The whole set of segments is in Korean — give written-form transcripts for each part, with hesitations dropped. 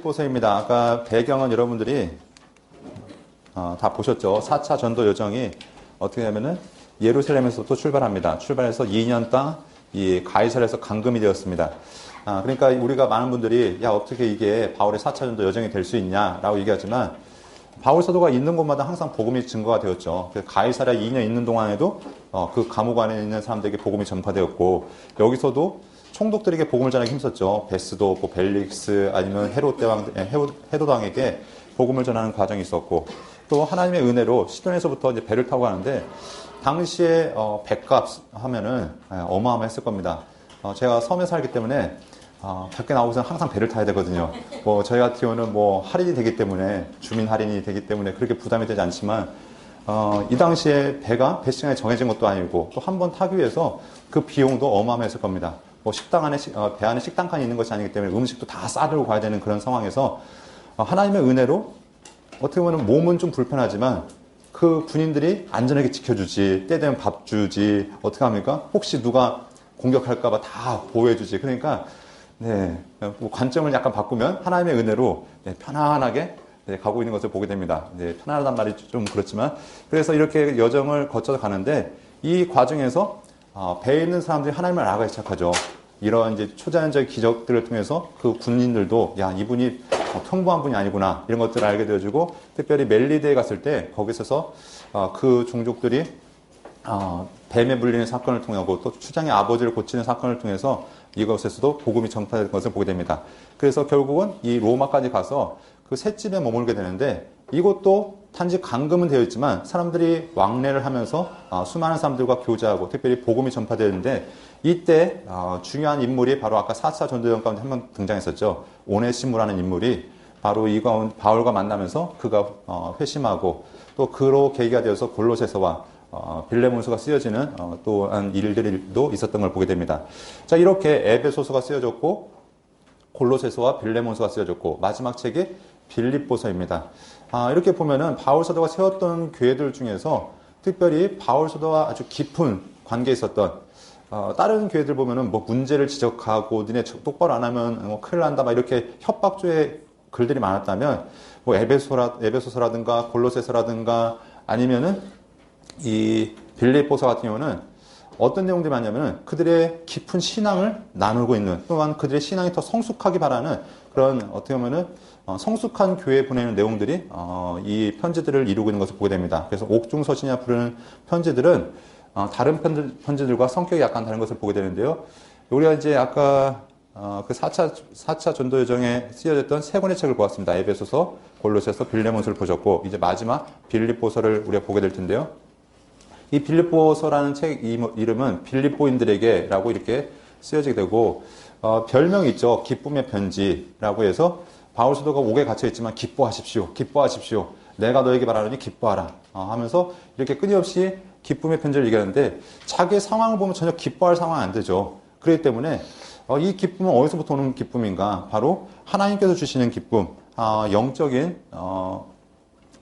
빌립보서입니다. 아까 배경은 여러분들이 다 보셨죠. 4차 전도 여정이 어떻게 하면은 예루살렘에서부터 출발합니다. 출발해서 2년 딱 이 가이사랴에서 감금이 되었습니다. 그러니까 우리가 많은 분들이 야 어떻게 이게 바울의 4차 전도 여정이 될 수 있냐라고 얘기하지만 바울 사도가 있는 곳마다 항상 복음이 증거가 되었죠. 가이사랴 2년 있는 동안에도 그 감옥 안에 있는 사람들에게 복음이 전파되었고 여기서도 총독들에게 복음을 전하기 힘썼죠. 베스도, 벨릭스 아니면 헤롯 왕에게 복음을 전하는 과정이 있었고 또 하나님의 은혜로 시돈에서부터 이제 배를 타고 가는데 당시에 배값 하면은 어마어마했을 겁니다. 제가 섬에 살기 때문에 밖에 나오고서 항상 배를 타야 되거든요. 저희 같은 경우는 할인이 되기 때문에 주민 할인이 되기 때문에 그렇게 부담이 되지 않지만 이 당시에 배가 배 시간이 정해진 것도 아니고 또 한 번 타기 위해서 그 비용도 어마어마했을 겁니다. 식당 안에 배 안에 식당칸이 있는 것이 아니기 때문에 음식도 다 싸들고 가야 되는 그런 상황에서 하나님의 은혜로 어떻게 보면 몸은 좀 불편하지만 그 군인들이 안전하게 지켜주지, 때 되면 밥 주지, 어떻게 합니까? 혹시 누가 공격할까봐 다 보호해주지. 그러니까, 관점을 약간 바꾸면 하나님의 은혜로 편안하게 가고 있는 것을 보게 됩니다. 편안하단 말이 좀 그렇지만. 그래서 이렇게 여정을 거쳐서 가는데 이 과정에서 배에 있는 사람들이 하나님을 알아가기 시작하죠. 이런 이제 초자연적 기적들을 통해서 그 군인들도 야, 이분이 평범한 분이 아니구나. 이런 것들을 알게 되어주고 특별히 멜리데에 갔을 때 거기 있어서 그 종족들이 뱀에 물리는 사건을 통하고 또 추장의 아버지를 고치는 사건을 통해서 이것에서도 복음이 전파된 것을 보게 됩니다. 그래서 결국은 이 로마까지 가서 그 셋집에 머물게 되는데 이것도 단지 감금은 되어 있지만 사람들이 왕래를 하면서 수많은 사람들과 교제하고 특별히 복음이 전파되는데 이때 중요한 인물이 바로 아까 4차 전도여정 가운데 한 명 등장했었죠. 오네시모라는 인물이 바로 이 가운데 바울과 만나면서 그가 회심하고 또 그로 계기가 되어서 골로새서와 빌레몬서가 쓰여지는 또한 일들도 있었던 걸 보게 됩니다. 자, 이렇게 에베소서가 쓰여졌고 골로새서와 빌레몬서가 쓰여졌고 마지막 책이 빌립보서입니다. 이렇게 보면은 바울 사도가 세웠던 교회들 중에서 특별히 바울 사도와 아주 깊은 관계에 있었던 다른 교회들 보면은 문제를 지적하고 니네 똑바로 안 하면 큰일 난다 막 이렇게 협박조의 글들이 많았다면 에베소서라든가 골로새서라든가 아니면은 이 빌립보서 같은 경우는 어떤 내용들이 많냐면은 그들의 깊은 신앙을 나누고 있는 또한 그들의 신앙이 더 성숙하기 바라는 그런 어떻게 보면은 성숙한 교회에 보내는 내용들이 이 편지들을 이루고 있는 것을 보게 됩니다. 그래서 옥중서신이라 부르는 편지들은 다른 편지들과 성격이 약간 다른 것을 보게 되는데요. 우리가 이제 아까 그 4차 전도 여정에 쓰여졌던 세 권의 책을 보았습니다. 에베소서, 골로새서, 빌레몬서를 보셨고 이제 마지막 빌립보서를 우리가 보게 될 텐데요. 이 빌립보서라는 책 이름은 빌립보인들에게라고 이렇게 쓰여지게 되고 별명이 있죠. 기쁨의 편지라고 해서 바울 사도가 옥에 갇혀 있지만 기뻐하십시오. 기뻐하십시오. 내가 너에게 말하노니 기뻐하라 하면서 이렇게 끊임없이 기쁨의 편지를 얘기하는데 자기의 상황을 보면 전혀 기뻐할 상황이 안 되죠. 그렇기 때문에 이 기쁨은 어디서부터 오는 기쁨인가? 바로 하나님께서 주시는 기쁨, 영적인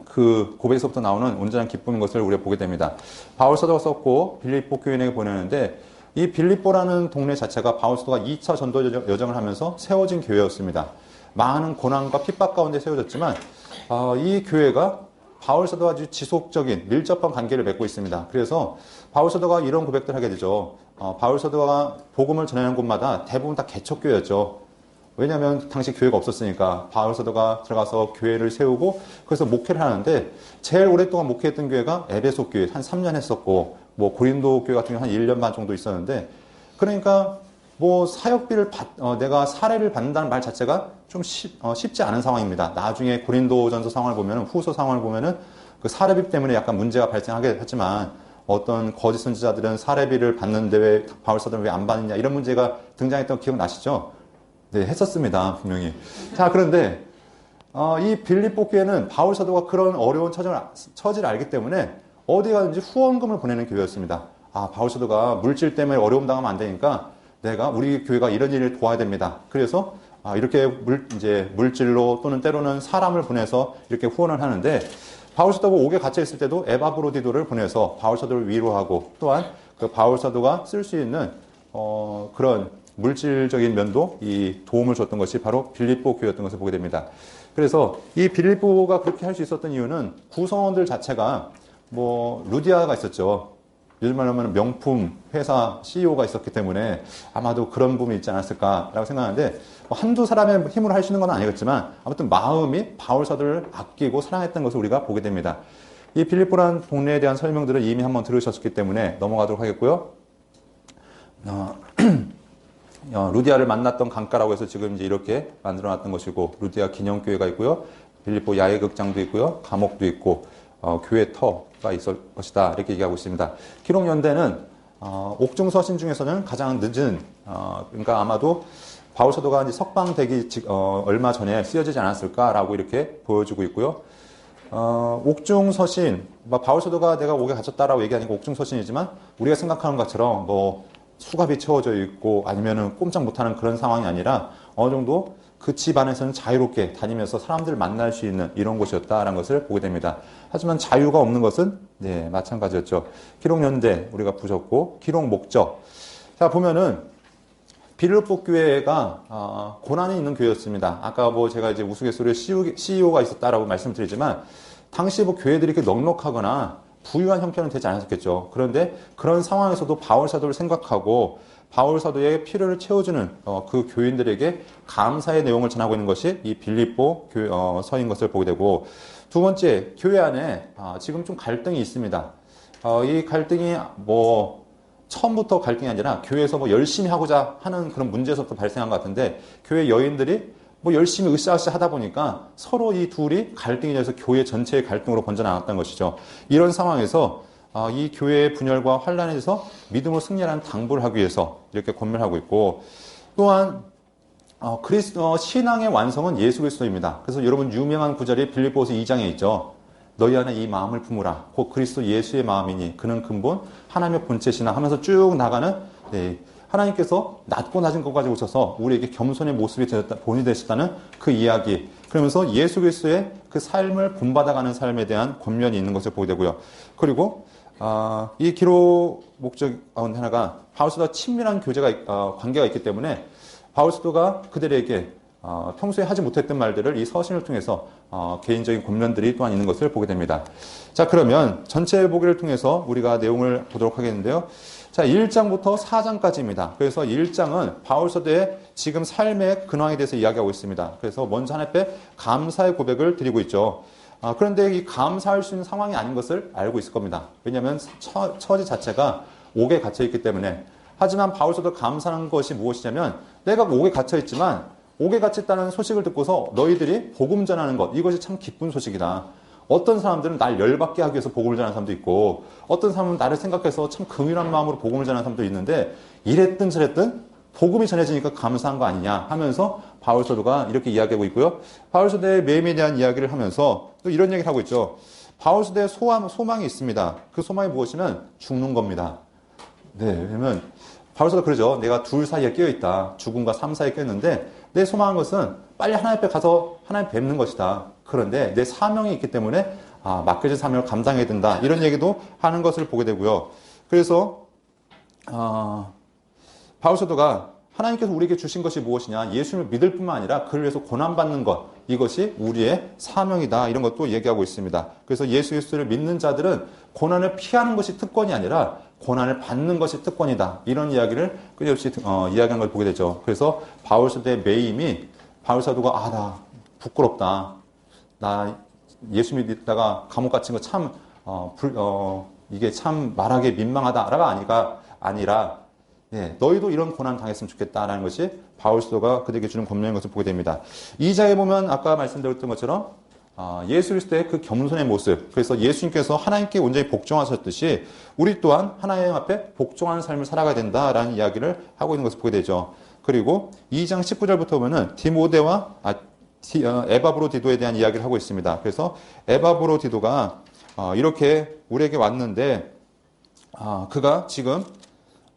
그 고백에서부터 나오는 온전한 기쁨인 것을 우리가 보게 됩니다. 바울 사도가 썼고 빌립보 교인에게 보내는데 이 빌립보라는 동네 자체가 바울 사도가 2차 전도 여정을 하면서 세워진 교회였습니다. 많은 고난과 핍박 가운데 세워졌지만 이 교회가 바울 사도와 아주 지속적인 밀접한 관계를 맺고 있습니다. 그래서 바울 사도가 이런 고백들을 하게 되죠. 바울 사도가 복음을 전하는 곳마다 대부분 다 개척교회였죠. 왜냐하면 당시 교회가 없었으니까 바울 사도가 들어가서 교회를 세우고 그래서 목회를 하는데 제일 오랫동안 목회했던 교회가 에베소 교회 한 3년 했었고 고린도 교회 같은 경우 한 1년 반 정도 있었는데 그러니까 사역비를 내가 사례를 받는다는 말 자체가 좀 쉽지 않은 상황입니다. 나중에 고린도전서 상황을 보면은 후서 상황을 보면은 그 사례비 때문에 약간 문제가 발생하게 하지만 어떤 거짓 선지자들은 사례비를 받는데 왜 바울 사도는 왜 안 받느냐 이런 문제가 등장했던 거 기억나시죠? 네, 했었습니다. 분명히. 자, 그런데 이 빌립보 교회는 바울 사도가 그런 어려운 처지를 알기 때문에 어디 가든지 후원금을 보내는 교회였습니다. 바울 사도가 물질 때문에 어려움 당하면 안 되니까 우리 교회가 이런 일을 도와야 됩니다. 그래서 이렇게 물질로 또는 때로는 사람을 보내서 이렇게 후원을 하는데 바울 사도가 옥에 갇혀 있을 때도 에바브로디도를 보내서 바울 사도를 위로하고 또한 그 바울 사도가 쓸 수 있는 그런 물질적인 면도 이 도움을 줬던 것이 바로 빌립보 교회였던 것을 보게 됩니다. 그래서 이 빌립보가 그렇게 할 수 있었던 이유는 구성원들 자체가 뭐 루디아가 있었죠. 요즘 말로 하면 명품 회사 CEO가 있었기 때문에 아마도 그런 부분이 있지 않았을까라고 생각하는데, 뭐 한두 사람의 힘으로 할 수 있는 건 아니겠지만 아무튼 마음이 바울 사도를 아끼고 사랑했던 것을 우리가 보게 됩니다. 이 빌립보라는 동네에 대한 설명들을 이미 한번 들으셨기 때문에 넘어가도록 하겠고요. 루디아를 만났던 강가라고 해서 지금 이제 이렇게 만들어놨던 것이고, 루디아 기념교회가 있고요. 빌립보 야외극장도 있고요. 감옥도 있고, 교회 터가 있을 것이다. 이렇게 얘기하고 있습니다. 기록연대는 옥중서신 중에서는 가장 늦은, 그러니까 아마도 바울 사도가 이제 석방되기 얼마 전에 쓰여지지 않았을까라고 이렇게 보여주고 있고요. 옥중서신, 바울 사도가 내가 옥에 갇혔다라고 얘기하니까 옥중서신이지만 우리가 생각하는 것처럼 뭐 수갑이 채워져 있고 아니면은 꼼짝 못하는 그런 상황이 아니라 어느 정도 그 집 안에서는 자유롭게 다니면서 사람들을 만날 수 있는 이런 곳이었다라는 것을 보게 됩니다. 하지만 자유가 없는 것은 네, 마찬가지였죠. 기록연대 우리가 보셨고, 기록 목적. 자, 보면은 빌립보 교회가 고난이 있는 교회였습니다. 아까 뭐 제가 이제 우스갯소리에 CEO가 있었다라고 말씀드리지만 당시 뭐 교회들이 이렇게 넉넉하거나 부유한 형편은 되지 않았겠죠. 그런데 그런 상황에서도 바울 사도를 생각하고 바울 사도의 필요를 채워주는 그 교인들에게 감사의 내용을 전하고 있는 것이 이 빌립보 서인 것을 보게 되고, 두 번째, 교회 안에 지금 좀 갈등이 있습니다. 이 갈등이 뭐 처음부터 갈등이 아니라 교회에서 뭐 열심히 하고자 하는 그런 문제에서부터 발생한 것 같은데, 교회 여인들이 뭐 열심히 으쌰으쌰 하다 보니까 서로 이 둘이 갈등이 돼서 교회 전체의 갈등으로 번져나갔다는 것이죠. 이런 상황에서 이 교회의 분열과 환란에 대해서 믿음으로 승리하는 당부를 하기 위해서 이렇게 권면하고 있고, 또한 신앙의 완성은 예수 그리스도입니다. 그래서 여러분 유명한 구절이 빌립보서 2장에 있죠. 너희 안에 이 마음을 품으라. 곧 그리스도 예수의 마음이니 그는 근본 하나님의 본체시나 하면서 쭉 나가는, 네, 하나님께서 낮고 낮은 것 가지고 오셔서 우리에게 겸손의 모습이 본이 되셨다는 그 이야기. 그러면서 예수 그리스도의 그 삶을 본받아가는 삶에 대한 권면이 있는 것을 보게 되고요. 그리고 이 기록 목적 하나가 바울 사도와 친밀한 관계가 있기 때문에 바울 사도가 그들에게 평소에 하지 못했던 말들을 이 서신을 통해서 개인적인 권면들이 또한 있는 것을 보게 됩니다. 자, 그러면 전체 보기를 통해서 우리가 내용을 보도록 하겠는데요. 자, 1장부터 4장까지입니다. 그래서 1장은 바울 사도의 지금 삶의 근황에 대해서 이야기하고 있습니다. 그래서 먼저 하나님 앞에 감사의 고백을 드리고 있죠. 그런데 이 감사할 수 있는 상황이 아닌 것을 알고 있을 겁니다. 왜냐하면 처지 자체가 옥에 갇혀있기 때문에. 하지만 바울 사도 감사하는 것이 무엇이냐면, 내가 옥에 갇혀있지만 옥에 갇혔다는 소식을 듣고서 너희들이 복음 전하는 것, 이것이 참 기쁜 소식이다. 어떤 사람들은 날 열받게 하기 위해서 복음을 전하는 사람도 있고, 어떤 사람은 나를 생각해서 참 긍휼한 마음으로 복음을 전하는 사람도 있는데, 이랬든 저랬든 복음이 전해지니까 감사한 거 아니냐 하면서 바울 사도가 이렇게 이야기하고 있고요. 바울 사도의 매임에 대한 이야기를 하면서 또 이런 얘기를 하고 있죠. 바울 사도의 소망이 있습니다. 그 소망이 무엇이면 죽는 겁니다. 네, 왜냐면 바울 사도 그러죠. 내가 둘 사이에 끼어있다. 죽음과 삶 사이에 끼어있는데 내 소망한 것은 빨리 하나님 앞에 가서 하나님 뵙는 것이다. 그런데 내 사명이 있기 때문에 맡겨진 사명을 감당해야 된다. 이런 얘기도 하는 것을 보게 되고요. 그래서 바울 사도가 하나님께서 우리에게 주신 것이 무엇이냐, 예수님을 믿을 뿐만 아니라 그를 위해서 고난받는 것, 이것이 우리의 사명이다, 이런 것도 얘기하고 있습니다. 그래서 예수 그리스도를 믿는 자들은 고난을 피하는 것이 특권이 아니라 고난을 받는 것이 특권이다, 이런 이야기를 끊임없이 이야기하는 걸 보게 되죠. 그래서 바울 사도의 매임이, 바울 사도가 나 부끄럽다, 나 예수 믿다가 감옥 갇힌 거 참 이게 참 말하기 민망하다라가 아니라 너희도 이런 고난 당했으면 좋겠다라는 것이 바울 사도가 그들에게 주는 권면인 것을 보게 됩니다. 2장에 보면 아까 말씀드렸던 것처럼 예수 그리스도의 그 겸손의 모습, 그래서 예수님께서 하나님께 온전히 복종하셨듯이 우리 또한 하나님 앞에 복종하는 삶을 살아가야 된다라는 이야기를 하고 있는 것을 보게 되죠. 그리고 2장 19절부터 보면은 디모데와 에바브로디도에 대한 이야기를 하고 있습니다. 그래서 에바브로디도가 이렇게 우리에게 왔는데 그가 지금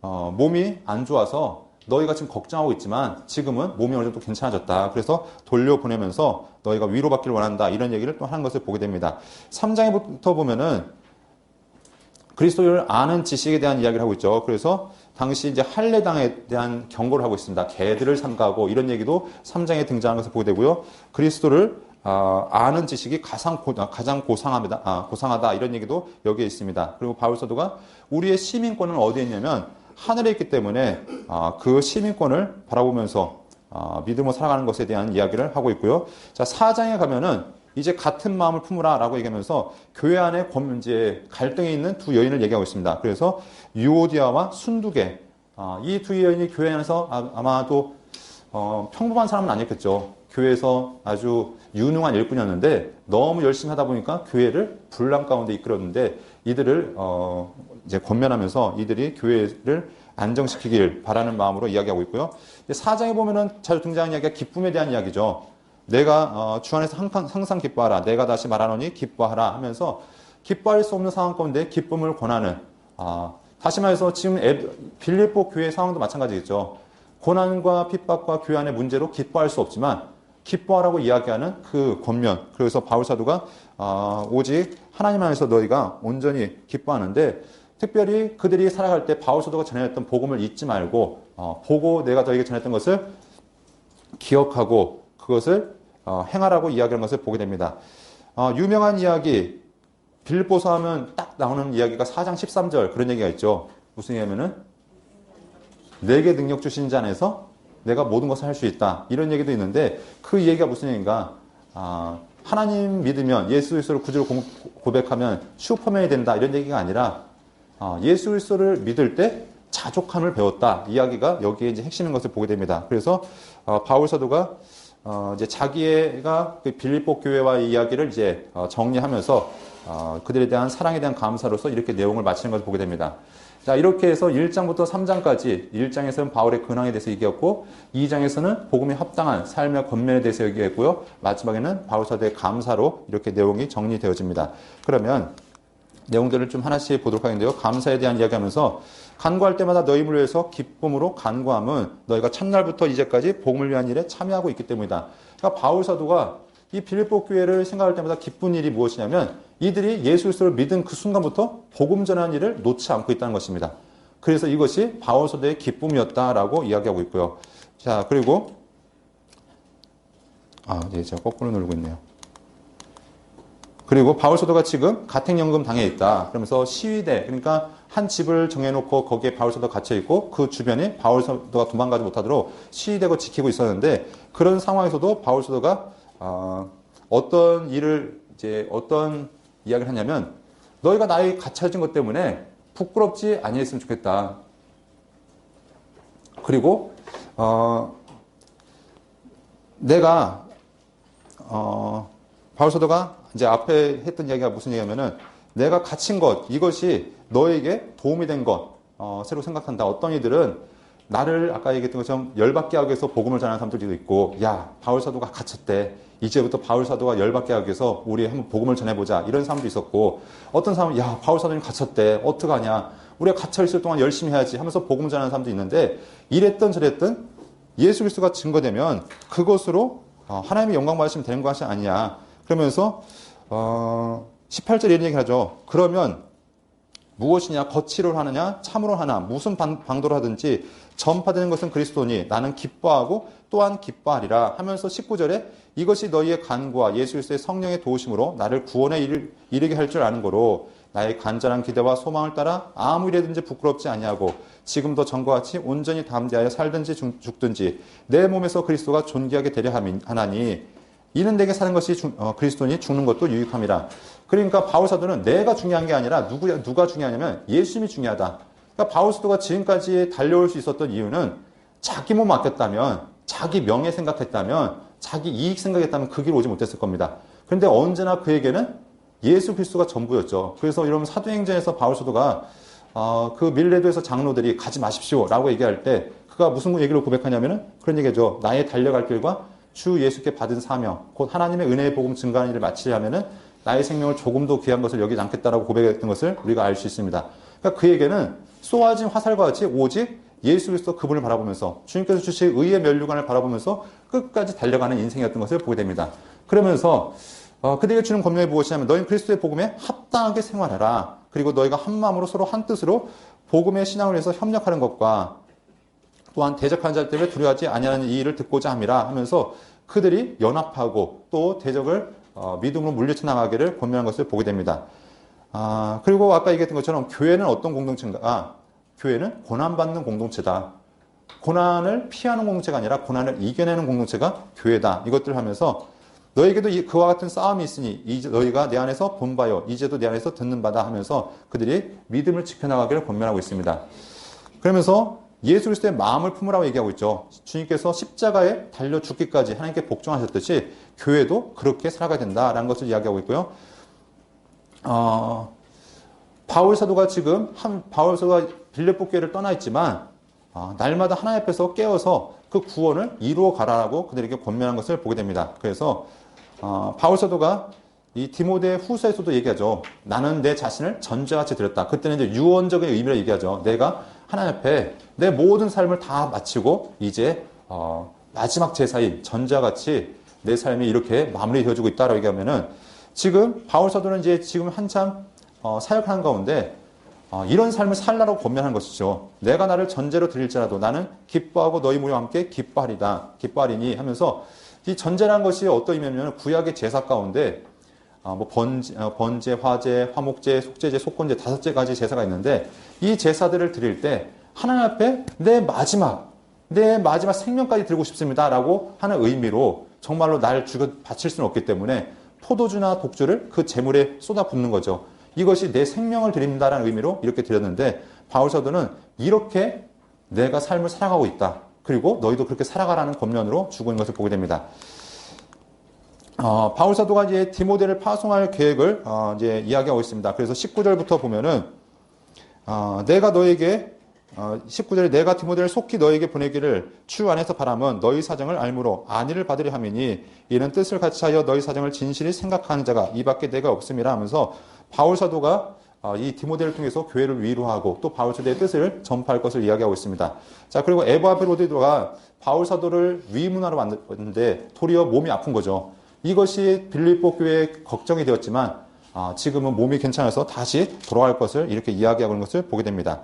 몸이 안 좋아서 너희가 지금 걱정하고 있지만 지금은 몸이 어느 정도 괜찮아졌다. 그래서 돌려보내면서 너희가 위로받기를 원한다. 이런 얘기를 또 하는 것을 보게 됩니다. 3장부터 보면은 그리스도를 아는 지식에 대한 이야기를 하고 있죠. 그래서 당시 이제 할례당에 대한 경고를 하고 있습니다. 개들을 삼가고 이런 얘기도 3장에 등장하는 것을 보게 되고요. 그리스도를 아는 지식이 가장 고상하다 이런 얘기도 여기에 있습니다. 그리고 바울 사도가 우리의 시민권은 어디에 있냐면 하늘에 있기 때문에 그 시민권을 바라보면서 믿음으로 살아가는 것에 대한 이야기를 하고 있고요. 자, 4장에 가면은 이제 같은 마음을 품으라 라고 얘기하면서 교회 안에 이제 갈등이 있는 두 여인을 얘기하고 있습니다. 그래서 유오디아와 순두계, 이 두 여인이 교회 안에서 아마도 평범한 사람은 아니었겠죠. 교회에서 아주 유능한 일꾼이었는데 너무 열심히 하다 보니까 교회를 분란 가운데 이끌었는데 이들을 이제 권면하면서 이들이 교회를 안정시키길 바라는 마음으로 이야기하고 있고요. 4장에 보면은 자주 등장하는 이야기가 기쁨에 대한 이야기죠. 내가 주 안에서 항상 기뻐하라. 내가 다시 말하노니 기뻐하라 하면서 기뻐할 수 없는 상황 가운데 기쁨을 권하는, 다시 말해서 지금 빌립보 교회 상황도 마찬가지겠죠. 고난과 핍박과 교회 안의 문제로 기뻐할 수 없지만 기뻐하라고 이야기하는 그 권면. 그래서 바울 사도가 오직 하나님 안에서 너희가 온전히 기뻐하는데 특별히 그들이 살아갈 때 바울 사도가 전했던 복음을 잊지 말고 보고 내가 너에게 전했던 것을 기억하고 그것을 행하라고 이야기하는 것을 보게 됩니다. 유명한 이야기, 빌립보서 하면 딱 나오는 이야기가 4장 13절 그런 얘기가 있죠. 무슨 얘기냐면은 내게 능력 주신 자 안에서 내가 모든 것을 할 수 있다. 이런 얘기도 있는데 그 얘기가 무슨 얘기인가? 하나님 믿으면 예수 그리스도를 구주로 고백하면 슈퍼맨이 된다. 이런 얘기가 아니라 예수 그리스도를 믿을 때 자족함을 배웠다. 이야기가 여기에 이제 핵심인 것을 보게 됩니다. 그래서 바울 사도가 이제 자기가 그 빌립보 교회와의 이야기를 이제 정리하면서 그들에 대한 사랑에 대한 감사로서 이렇게 내용을 마치는 것을 보게 됩니다. 자, 이렇게 해서 1장부터 3장까지 1장에서는 바울의 근황에 대해서 얘기했고 2장에서는 복음에 합당한 삶의 권면에 대해서 얘기했고요. 마지막에는 바울 사도의 감사로 이렇게 내용이 정리되어집니다. 그러면 내용들을 좀 하나씩 보도록 하겠는데요. 감사에 대한 이야기하면서 간구할 때마다 너희를 위해서 기쁨으로 간구함은 너희가 첫날부터 이제까지 복음을 위한 일에 참여하고 있기 때문이다. 그러니까 바울 사도가 이 빌립보 교회를 생각할 때마다 기쁜 일이 무엇이냐면 이들이 예수 그리스도를 믿은 그 순간부터 복음 전하는 일을 놓지 않고 있다는 것입니다. 그래서 이것이 바울 사도의 기쁨이었다라고 이야기하고 있고요. 자, 그리고 네, 제가 거꾸로 누르고 있네요. 그리고 바울 사도가 지금 가택연금 당해 있다. 그러면서 시위대, 그러니까 한 집을 정해놓고 거기에 바울 사도가 갇혀 있고 그 주변에 바울 사도가 도망가지 못하도록 시위대가 지키고 있었는데 그런 상황에서도 바울 사도가 어떤 이야기를 하냐면 너희가 나에게 갇혀진 것 때문에 부끄럽지 아니했으면 좋겠다. 그리고 내가 바울 사도가 이제 앞에 했던 이야기가 무슨 얘기냐면은 내가 갇힌 것, 이것이 너에게 도움이 된 것, 새로 생각한다. 어떤 이들은 나를 아까 얘기했던 것처럼 열받게 하기 위해서 복음을 전하는 사람들도 있고, 야, 바울 사도가 갇혔대. 이제부터 바울 사도가 열받게 하기 위해서 우리 한번 복음을 전해보자. 이런 사람도 있었고, 어떤 사람은 야, 바울 사도님 갇혔대. 어떡하냐. 우리가 갇혀있을 동안 열심히 해야지 하면서 복음을 전하는 사람도 있는데, 이랬든 저랬든 예수 그리스도가 증거되면 그것으로 하나님의 영광 받으시면 되는 것이 아니야. 그러면서 18절에 이런 얘기를 하죠. 그러면 무엇이냐? 거치로 하느냐? 참으로 하나? 무슨 방도로 하든지 전파되는 것은 그리스도니 나는 기뻐하고 또한 기뻐하리라 하면서 19절에 이것이 너희의 간구와 예수 그리스도의 성령의 도우심으로 나를 구원에 이르게 할 줄 아는 거로 나의 간절한 기대와 소망을 따라 아무 일에든지 부끄럽지 아니하고 지금도 전과 같이 온전히 담대하여 살든지 죽든지 내 몸에서 그리스도가 존귀하게 되려 하나니 이는 내게 사는 것이 그리스도니 죽는 것도 유익함이라. 그러니까 바울 사도는 내가 중요한 게 아니라 누가 중요하냐면 예수님이 중요하다. 그러니까 바울 사도가 지금까지 달려올 수 있었던 이유는 자기 몸 아꼈다면, 자기 명예 생각했다면, 자기 이익 생각했다면 그 길 오지 못했을 겁니다. 그런데 언제나 그에게는 예수 그리스도가 전부였죠. 그래서 여러분 사도행전에서 바울 사도가 그 밀레도에서 장로들이 가지 마십시오 라고 얘기할 때 그가 무슨 얘기를 고백하냐면은 그런 얘기죠. 나의 달려갈 길과 주 예수께 받은 사명, 곧 하나님의 은혜의 복음 증거하는 일을 마치려면은 나의 생명을 조금도 귀한 것을 여기지 않겠다라고 고백했던 것을 우리가 알 수 있습니다. 그러니까 그에게는 쏘아진 화살과 같이 오직 예수 그리스도 그분을 바라보면서 주님께서 주실 의의 면류관을 바라보면서 끝까지 달려가는 인생이었던 것을 보게 됩니다. 그러면서 그들에게 주는 권면이 무엇이냐면 너희는 그리스도의 복음에 합당하게 생활하라. 그리고 너희가 한 마음으로 서로 한 뜻으로 복음의 신앙을 위해서 협력하는 것과 또한 대적하는 자 때문에 두려워하지 아니하는 이 일을 듣고자 함이라 하면서 그들이 연합하고 또 대적을 믿음으로 물리쳐 나가기를 권면한 것을 보게 됩니다. 그리고 아까 얘기했던 것처럼 교회는 어떤 공동체인가? 교회는 고난받는 공동체다. 고난을 피하는 공동체가 아니라 고난을 이겨내는 공동체가 교회다. 이것들을 하면서 너에게도 그와 같은 싸움이 있으니 이제 너희가 내 안에서 본 바요 이제도 내 안에서 듣는 바다 하면서 그들이 믿음을 지켜나가기를 권면하고 있습니다. 그러면서 예수 그리스도의 마음을 품으라고 얘기하고 있죠. 주님께서 십자가에 달려 죽기까지 하나님께 복종하셨듯이 교회도 그렇게 살아가야 된다라는 것을 이야기하고 있고요. 바울 사도가 바울 사도가 빌립보 교회를 떠나 있지만 날마다 하나님 앞에서 깨어서 그 구원을 이루어 가라라고 그들에게 권면한 것을 보게 됩니다. 그래서 바울 사도가 이 디모데 후서에서도 얘기하죠. 나는 내 자신을 전자같이 드렸다. 그때는 이제 유언적인 의미를 얘기하죠. 내가 하나님 앞에 내 모든 삶을 다 마치고 이제 마지막 제사인 전자같이 내 삶이 이렇게 마무리되어지고 있다라고 얘기하면은 지금 바울 사도는 이제 지금 한참 사역하는 가운데 이런 삶을 살라고 권면하는 것이죠. 내가 나를 전제로 드릴지라도 나는 기뻐하고 너희 모여 함께 기뻐하리니 하면서 이 전제라는 것이 어떤 의미냐면 구약의 제사 가운데 번제, 화제, 화목제, 속죄제, 속건제 5가지 제사가 있는데 이 제사들을 드릴 때 하나님 앞에 내 마지막 생명까지 드리고 싶습니다라고 하는 의미로 정말로 날 죽여 바칠 수는 없기 때문에 포도주나 독주를 그 제물에 쏟아붓는 거죠. 이것이 내 생명을 드린다라는 의미로 이렇게 드렸는데 바울 사도는 이렇게 내가 삶을 살아가고 있다. 그리고 너희도 그렇게 살아가라는 권면으로 주고 있는 것을 보게 됩니다. 바울 사도가 이제 디모데를 파송할 계획을 이제 이야기하고 있습니다. 그래서 19절부터 보면은 내가 너에게 19절에 내가 디모데를 속히 너에게 보내기를 주 안에서 바람은 너희 사정을 알므로 안위를 받으려 함이니 이는 뜻을 같이하여 너희 사정을 진실히 생각하는 자가 이밖에 내가 없음이라 하면서 바울 사도가 이 디모데를 통해서 교회를 위로하고 또 바울 사도의 뜻을 전파할 것을 이야기하고 있습니다. 자, 그리고 에바브로디도가 바울 사도를 위문하러 왔는데 도리어 몸이 아픈 거죠. 이것이 빌립보 교회의 걱정이 되었지만 지금은 몸이 괜찮아서 다시 돌아갈 것을 이렇게 이야기하고 있는 것을 보게 됩니다.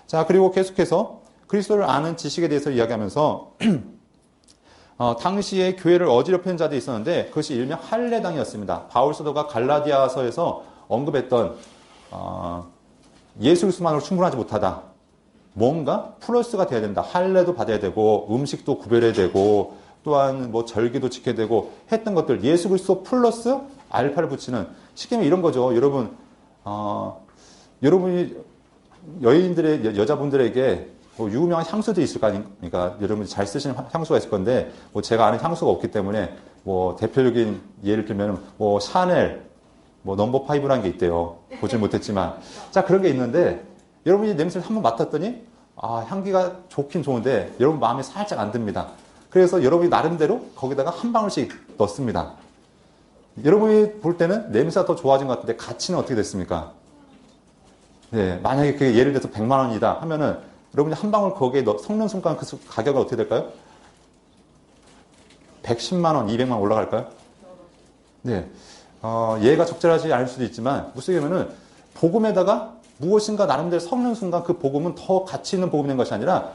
자, 그리고 계속해서 그리스도를 아는 지식에 대해서 이야기하면서 당시에 교회를 어지럽히는 자들이 있었는데 그것이 일명 할례당이었습니다. 바울 사도가 갈라디아서에서 언급했던 예수 그리스도만으로 충분하지 못하다. 뭔가 플러스가 돼야 된다. 할례도 받아야 되고 음식도 구별해야 되고 또한 절기도 지켜야 되고 했던 것들 예수 그리스도 플러스 알파를 붙이는 쉽게 말하면 이런 거죠. 여러분이 여자분들에게 유명한 향수들이 있을 거 아닙니까? 여러분이 잘 쓰시는 향수가 있을 건데 제가 아는 향수가 없기 때문에 대표적인 예를 들면 샤넬 넘버 5라는 게 있대요. 보질 못했지만 자 그런 게 있는데 여러분이 냄새를 한번 맡았더니 향기가 좋긴 좋은데 여러분 마음에 살짝 안 듭니다. 그래서 여러분이 나름대로 거기다가 한 방울씩 넣습니다. 여러분이 볼 때는 냄새가 더 좋아진 것 같은데 가치는 어떻게 됐습니까? 네, 만약에 그게 예를 들어서 100만 원이다 하면은 여러분이 한 방울 거기에 섞는 순간 그 가격은 어떻게 될까요? 110만 원, 200만 원 올라갈까요? 네. 얘가 적절하지 않을 수도 있지만 무슨 얘기냐면은 복음에다가 무엇인가 나름대로 섞는 순간 그 복음은 더 가치 있는 복음이 된 것이 아니라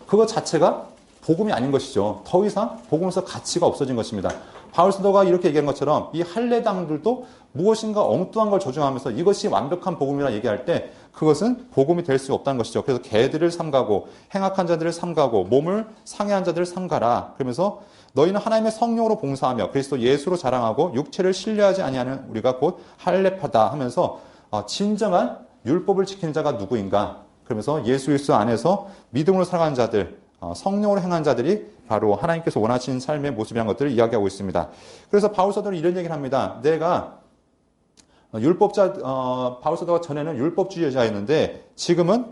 그것 자체가 복음이 아닌 것이죠. 더 이상 복음에서 가치가 없어진 것입니다. 바울 사도가 이렇게 얘기한 것처럼 이 할례당들도 무엇인가 엉뚱한 걸 조종하면서 이것이 완벽한 복음이라 얘기할 때 그것은 복음이 될 수 없다는 것이죠. 그래서 개들을 삼가고 행악한 자들을 삼가고 몸을 상해한 자들을 삼가라. 그러면서 너희는 하나님의 성령으로 봉사하며 그리스도 예수로 자랑하고 육체를 신뢰하지 아니하는 우리가 곧 할례파다 하면서 진정한 율법을 지키는 자가 누구인가? 그러면서 예수 그리스도 안에서 믿음으로 살아가는 자들, 성령으로 행한 자들이 바로 하나님께서 원하시는 삶의 모습이라는 것들을 이야기하고 있습니다. 그래서 바울 사도는 이런 얘기를 합니다. 내가 바울 사도가 전에는 율법주의자였는데 지금은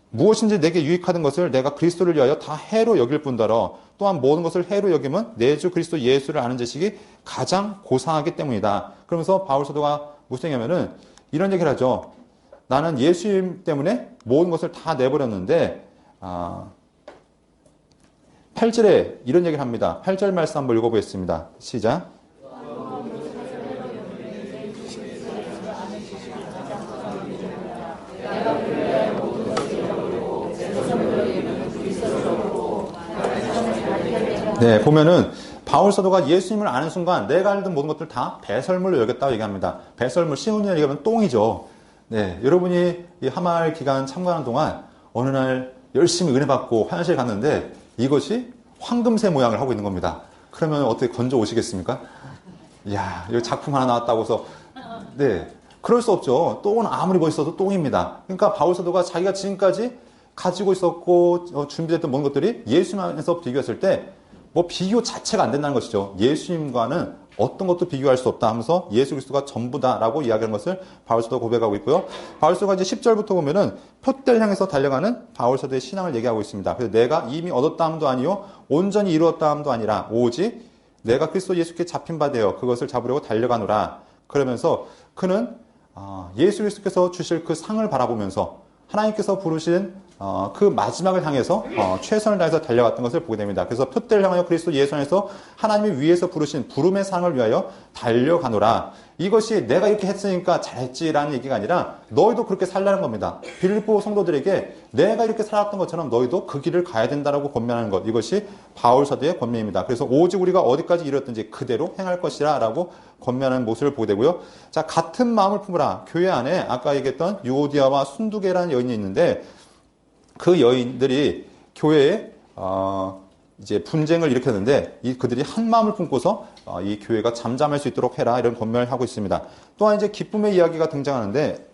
무엇인지 내게 유익하던 것을 내가 그리스도를 위하여 다 해로 여길 뿐더러 또한 모든 것을 해로 여기면 내 주 그리스도 예수를 아는 지식이 가장 고상하기 때문이다. 그러면서 바울 사도가 무슨 얘기냐면은 이런 얘기를 하죠. 나는 예수님 때문에 모든 것을 다 내버렸는데 8절에 이런 얘기를 합니다. 8절 말씀 한번 읽어보겠습니다. 시작. 네, 보면은 바울 사도가 예수님을 아는 순간 내가 알던 모든 것들 다 배설물로 여겼다고 얘기합니다. 배설물, 시온이라 얘기하면 똥이죠. 네, 여러분이 이 하말 기간 참가하는 동안 어느 날 열심히 은혜 받고 화장실 갔는데 이것이 황금새 모양을 하고 있는 겁니다. 그러면 어떻게 건져 오시겠습니까? 이야, 여기 작품 하나 나왔다고 해서 네, 그럴 수 없죠. 똥은 아무리 멋있어도 똥입니다. 그러니까 바울 사도가 자기가 지금까지 가지고 있었고 준비됐던 모든 것들이 예수님 안에서 비교했을 때 뭐 비교 자체가 안 된다는 것이죠. 예수님과는 어떤 것도 비교할 수 없다 하면서 예수 그리스도가 전부다라고 이야기하는 것을 바울 사도가 고백하고 있고요. 바울 사도가 이제 10절부터 보면은 표대를 향해서 달려가는 바울 사도의 신앙을 얘기하고 있습니다. 그래서 내가 이미 얻었다 함도 아니요 온전히 이루었다 함도 아니라 오직 내가 그리스도 예수께 잡힌 바 되어 그것을 잡으려고 달려가노라. 그러면서 그는 예수 그리스도께서 주실 그 상을 바라보면서 하나님께서 부르신 그 마지막을 향해서 최선을 다해서 달려갔던 것을 보게 됩니다. 그래서 표대를 향하여 그리스도 예수 안에서 하나님이 위에서 부르신 부름의 상을 위하여 달려가노라. 이것이 내가 이렇게 했으니까 잘했지라는 얘기가 아니라 너희도 그렇게 살라는 겁니다. 빌립보 성도들에게 내가 이렇게 살았던 것처럼 너희도 그 길을 가야 된다라고 권면하는 것. 이것이 바울 사도의 권면입니다. 그래서 오직 우리가 어디까지 이뤘든지 그대로 행할 것이라 라고 권면하는 모습을 보게 되고요. 자, 같은 마음을 품으라. 교회 안에 아까 얘기했던 유오디아와 순두개라는 여인이 있는데 그 여인들이 교회에 이제 분쟁을 일으켰는데 그들이 한 마음을 품고서 이 교회가 잠잠할 수 있도록 해라 이런 권면을 하고 있습니다. 또한 이제 기쁨의 이야기가 등장하는데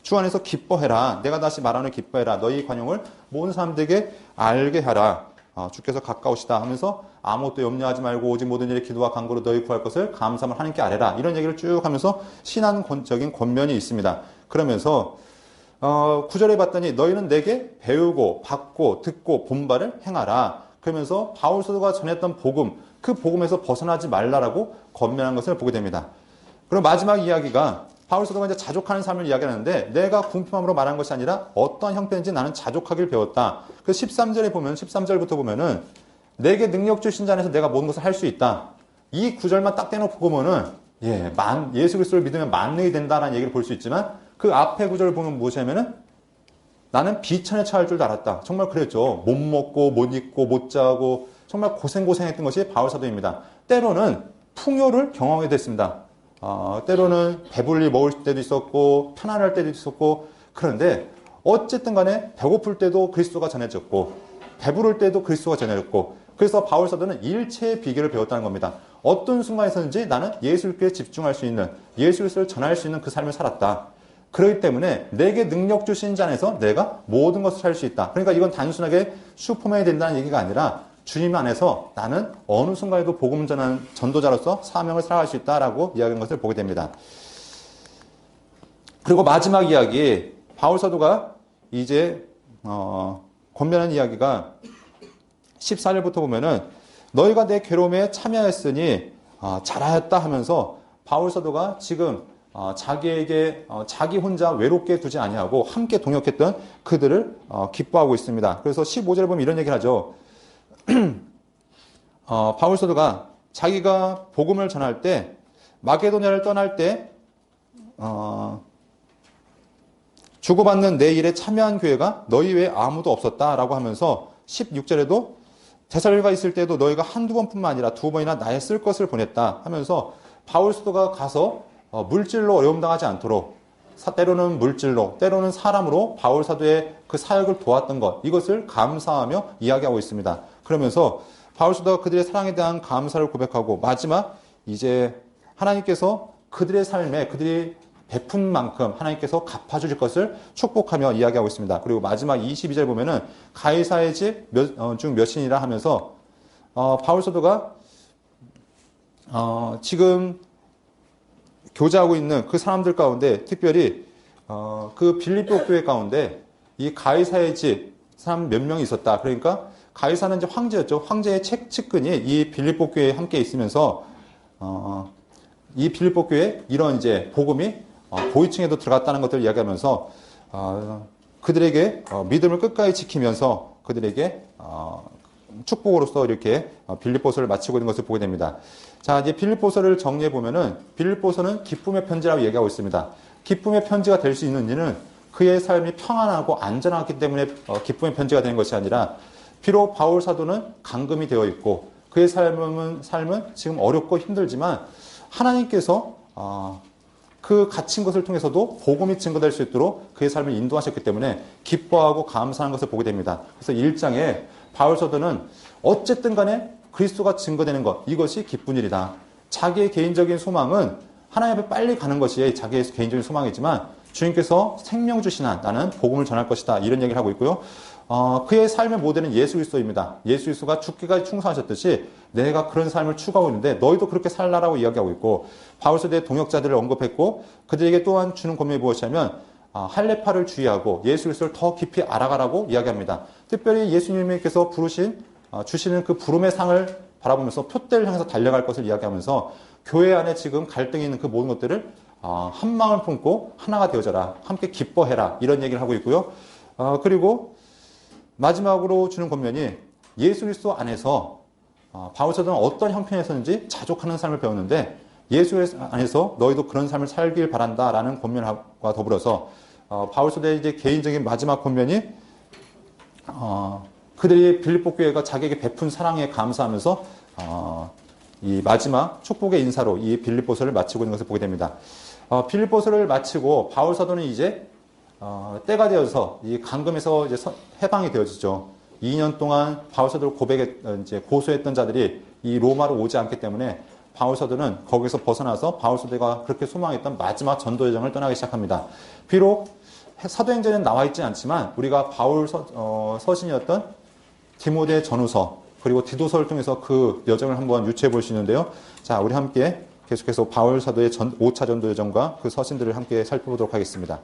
주 안에서 기뻐해라. 내가 다시 말하는 기뻐해라. 너희 관용을 모든 사람들에게 알게 하라. 주께서 가까우시다 하면서 아무것도 염려하지 말고 오직 모든 일에 기도와 간구로 너희 구할 것을 감사함을 하나님께 아뢰라. 이런 얘기를 쭉 하면서 신앙적인 권면이 있습니다. 그러면서 9절에 봤더니 너희는 내게 배우고 받고 듣고 본 바를 행하라. 그러면서 바울 사도가 전했던 복음, 그 복음에서 벗어나지 말라라고 권면한 것을 보게 됩니다. 그리고 마지막 이야기가 바울 사도가 이제 자족하는 삶을 이야기하는데 내가 궁핍함으로 말한 것이 아니라 어떤 형편인지 나는 자족하길 배웠다. 그 13절에 보면 13절부터 보면은 내게 능력 주신 자 안에서 내가 모든 것을 할 수 있다. 이 구절만 딱 떼놓고 보면은 예수 그리스도를 믿으면 만능이 된다라는 얘기를 볼 수 있지만 그 앞에 구절을 보면 무엇이냐면은 나는 비천에 처할 줄 알았다. 정말 그랬죠. 못 먹고 못 입고 못 자고 정말 고생했던 것이 바울 사도입니다. 때로는 풍요를 경험하게 됐습니다. 때로는 배불리 먹을 때도 있었고 편안할 때도 있었고 그런데 어쨌든 간에 배고플 때도 그리스도가 전해졌고 배부를 때도 그리스도가 전해졌고 그래서 바울 사도는 일체의 비결을 배웠다는 겁니다. 어떤 순간에서든지 나는 예수께 집중할 수 있는 예수 그리스도를 전할 수 있는 그 삶을 살았다. 그렇기 때문에 내게 능력 주신 자 안에서 내가 모든 것을 할 수 있다. 그러니까 이건 단순하게 슈퍼맨이 된다는 얘기가 아니라 주님 안에서 나는 어느 순간에도 복음 전하는 전도자로서 사명을 살아갈 수 있다라고 이야기하는 것을 보게 됩니다. 그리고 마지막 이야기 바울 사도가 이제 권면한 이야기가 14절부터 보면은 너희가 내 괴로움에 참여했으니 잘하였다 하면서 바울 사도가 지금 자기에게 자기 혼자 외롭게 두지 아니하고 함께 동역했던 그들을 기뻐하고 있습니다. 그래서 15절에 보면 이런 얘기를 하죠. 바울 사도가 자기가 복음을 전할 때 마게도냐를 떠날 때 주고받는 내 일에 참여한 교회가 너희 외에 아무도 없었다라고 하면서 16절에도 데살로니가 있을 때도 너희가 한두 번뿐만 아니라 두 번이나 나의 쓸 것을 보냈다 하면서 바울 사도가 가서 물질로 어려움 당하지 않도록 때로는 물질로 때로는 사람으로 바울 사도의 그 사역을 도왔던 것 이것을 감사하며 이야기하고 있습니다. 그러면서 바울 사도가 그들의 사랑에 대한 감사를 고백하고 마지막 이제 하나님께서 그들의 삶에 그들이 베푼 만큼 하나님께서 갚아주실 것을 축복하며 이야기하고 있습니다. 그리고 마지막 22절 보면은 가이사의 집 중 몇이니라 하면서 바울 사도가 지금 교제하고 있는 그 사람들 가운데 특별히 그 빌립보 교회 가운데 이 가이사의 집 사람 몇 명이 있었다. 그러니까 가이사는 이제 황제였죠. 황제의 측근이 이 빌립보 교회에 함께 있으면서 이 빌립보 교회에 이런 이제 복음이 고위층에도 들어갔다는 것들을 이야기하면서 그들에게 믿음을 끝까지 지키면서 그들에게 축복으로서 이렇게 빌립보서를 마치고 있는 것을 보게 됩니다. 자, 이제 빌립보서를 정리해 보면은 빌립보서는 기쁨의 편지라고 얘기하고 있습니다. 기쁨의 편지가 될 수 있는 이유는 그의 삶이 평안하고 안전하기 때문에 기쁨의 편지가 되는 것이 아니라, 비록 바울 사도는 감금이 되어 있고 그의 삶은 지금 어렵고 힘들지만 하나님께서 그 갇힌 것을 통해서도 복음이 증거될 수 있도록 그의 삶을 인도하셨기 때문에 기뻐하고 감사한 것을 보게 됩니다. 그래서 1장에 바울 사도는 어쨌든 간에 그리스도가 증거되는 것, 이것이 기쁜 일이다. 자기의 개인적인 소망은 하나님 앞에 빨리 가는 것이 자기의 개인적인 소망이지만 주님께서 생명 주신 한 나는 복음을 전할 것이다. 이런 얘기를 하고 있고요. 그의 삶의 모델은 예수 그리스도입니다. 예수 그리스도가 죽기까지 충성하셨듯이 내가 그런 삶을 추구하고 있는데 너희도 그렇게 살라라고 이야기하고 있고, 바울서대의 동역자들을 언급했고 그들에게 또한 주는 권면이 무엇이냐면 할례파를 주의하고 예수 그리스도를 더 깊이 알아가라고 이야기합니다. 특별히 예수님께서 주시는 그 부름의 상을 바라보면서 표대를 향해서 달려갈 것을 이야기하면서 교회 안에 지금 갈등이 있는 그 모든 것들을 한 마음을 품고 하나가 되어져라, 함께 기뻐해라, 이런 얘기를 하고 있고요. 그리고 마지막으로 주는 권면이 예수 그리스도 안에서 바울 사도는 어떤 형편에서든지 자족하는 삶을 배웠는데 예수 안에서 너희도 그런 삶을 살길 바란다라는 권면과 더불어서 바울 사도의 이제 개인적인 마지막 권면이 그들이 빌립보 교회가 자기에게 베푼 사랑에 감사하면서 이 마지막 축복의 인사로 이 빌립보서를 마치고 있는 것을 보게 됩니다. 빌립보서를 마치고 바울 사도는 이제 때가 되어서 이 감금에서 이제 해방이 되어지죠. 2년 동안 바울 사도를 이제 고소했던 자들이 이 로마로 오지 않기 때문에 바울 사도는 거기서 벗어나서 바울 사도가 그렇게 소망했던 마지막 전도 여정을 떠나기 시작합니다. 비록 사도행전에는 나와 있지 않지만 우리가 바울 서신이었던 디모데 전후서 그리고 디도서를 통해서 그 여정을 한번 유추해 볼 수 있는데요. 자, 우리 함께 계속해서 바울 사도의 5차 전도 여정과 그 서신들을 함께 살펴보도록 하겠습니다.